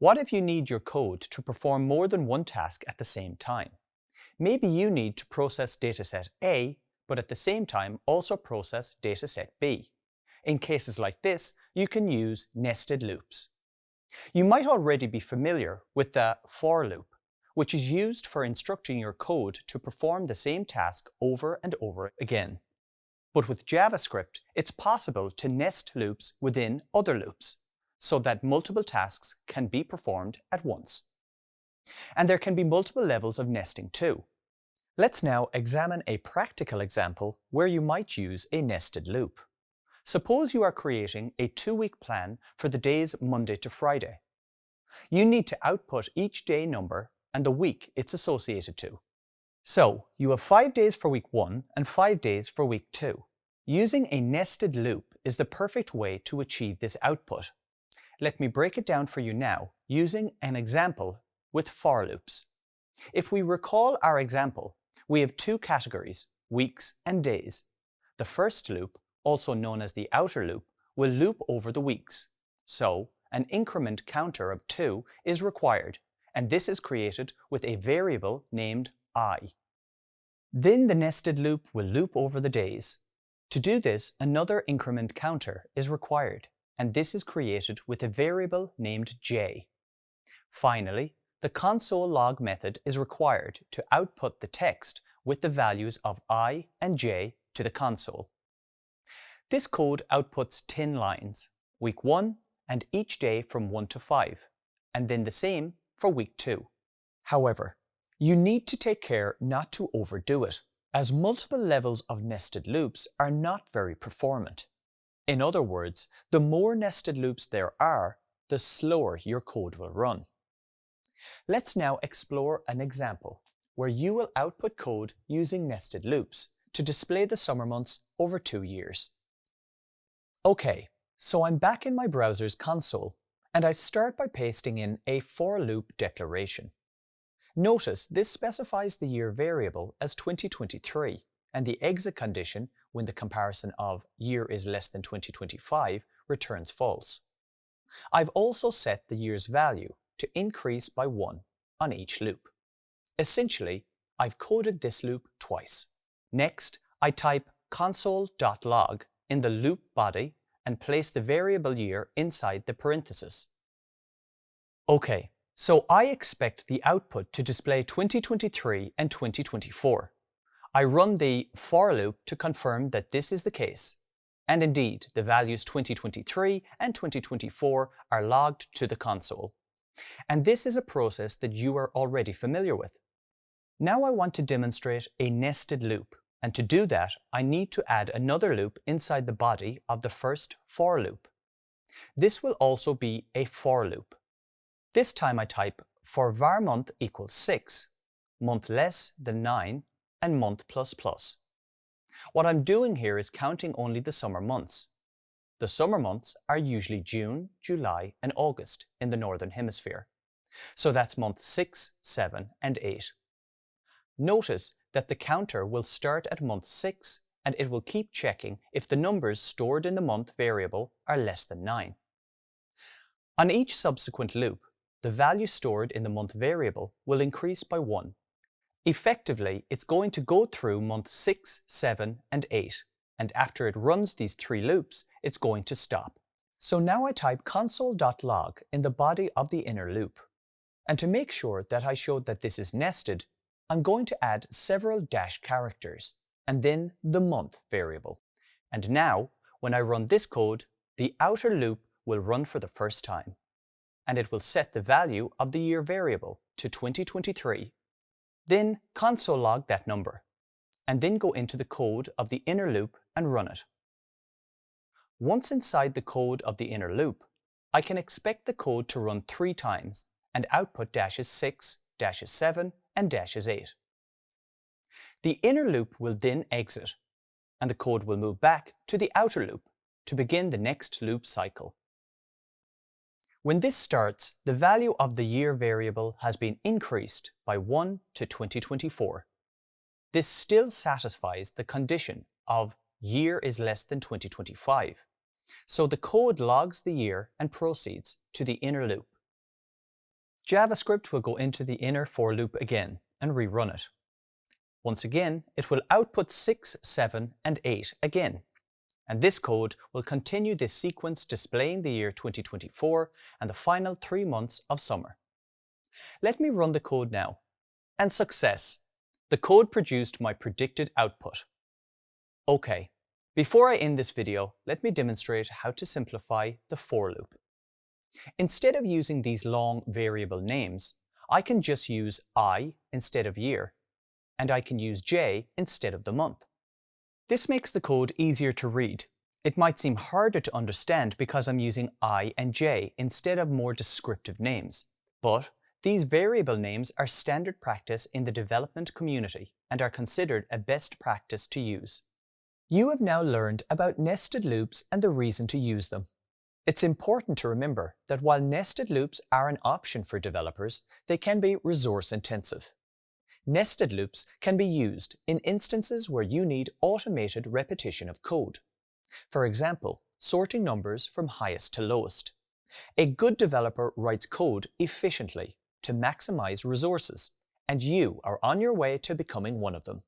What if you need your code to perform more than one task at the same time? Maybe you need to process dataset A, but at the same time also process dataset B. In cases like this, you can use nested loops. You might already be familiar with the for loop, which is used for instructing your code to perform the same task over and over again. But with JavaScript, it's possible to nest loops within other loops, so that multiple tasks can be performed at once. And there can be multiple levels of nesting too. Let's now examine a practical example where you might use a nested loop. Suppose you are creating a 2-week plan for the days Monday to Friday. You need to output each day number and the week it's associated to. So you have 5 days for week 1 and 5 days for week 2. Using a nested loop is the perfect way to achieve this output. Let me break it down for you now using an example with for loops. If we recall our example, we have 2 categories, weeks and days. The first loop, also known as the outer loop, will loop over the weeks. So an increment counter of 2 is required, and this is created with a variable named I. Then the nested loop will loop over the days. To do this, another increment counter is required, and this is created with a variable named j. Finally, the console log method is required to output the text with the values of I and j to the console. This code outputs 10 lines, week 1 and each day from 1 to 5, and then the same for week 2. However, you need to take care not to overdo it, as multiple levels of nested loops are not very performant. In other words, the more nested loops there are, the slower your code will run. Let's now explore an example where you will output code using nested loops to display the summer months over 2 years. Okay, so I'm back in my browser's console, and I start by pasting in a for loop declaration. Notice this specifies the year variable as 2023, and the exit condition when the comparison of year is less than 2025 returns false. I've also set the year's value to increase by 1 on each loop. Essentially, I've coded this loop twice. Next, I type console.log in the loop body and place the variable year inside the parenthesis. Okay, so I expect the output to display 2023 and 2024. I run the for loop to confirm that this is the case. And indeed, the values 2023 and 2024 are logged to the console. And this is a process that you are already familiar with. Now I want to demonstrate a nested loop, and to do that I need to add another loop inside the body of the first for loop. This will also be a for loop. This time I type for var month equals 6, month less than 9, and month plus plus. What I'm doing here is counting only the summer months. The summer months are usually June, July, and August in the Northern Hemisphere. So that's month 6, 7, and 8. Notice that the counter will start at month 6 and it will keep checking if the numbers stored in the month variable are less than 9. On each subsequent loop, the value stored in the month variable will increase by 1. Effectively, it's going to go through month 6, 7, and 8, and after it runs these 3 loops, it's going to stop. So now I type console.log in the body of the inner loop. And to make sure that I showed that this is nested, I'm going to add several dash characters, and then the month variable. And now, when I run this code, the outer loop will run for the first time. And it will set the value of the year variable to 2023. Then console log that number, and then go into the code of the inner loop and run it. Once inside the code of the inner loop, I can expect the code to run 3 times and output dashes 6, dashes 7, and dashes 8. The inner loop will then exit, and the code will move back to the outer loop to begin the next loop cycle. When this starts, the value of the year variable has been increased by 1 to 2024. This still satisfies the condition of year is less than 2025. So the code logs the year and proceeds to the inner loop. JavaScript will go into the inner for loop again and rerun it. Once again, it will output 6, 7 and 8 again. And this code will continue this sequence displaying the year 2024 and the final 3 months of summer. Let me run the code now. And success! The code produced my predicted output. OK, before I end this video, let me demonstrate how to simplify the for loop. Instead of using these long variable names, I can just use I instead of year, and I can use J instead of the month. This makes the code easier to read. It might seem harder to understand because I'm using I and J instead of more descriptive names. But these variable names are standard practice in the development community and are considered a best practice to use. You have now learned about nested loops and the reason to use them. It's important to remember that while nested loops are an option for developers, they can be resource intensive. Nested loops can be used in instances where you need automated repetition of code. For example, sorting numbers from highest to lowest. A good developer writes code efficiently to maximize resources, and you are on your way to becoming one of them.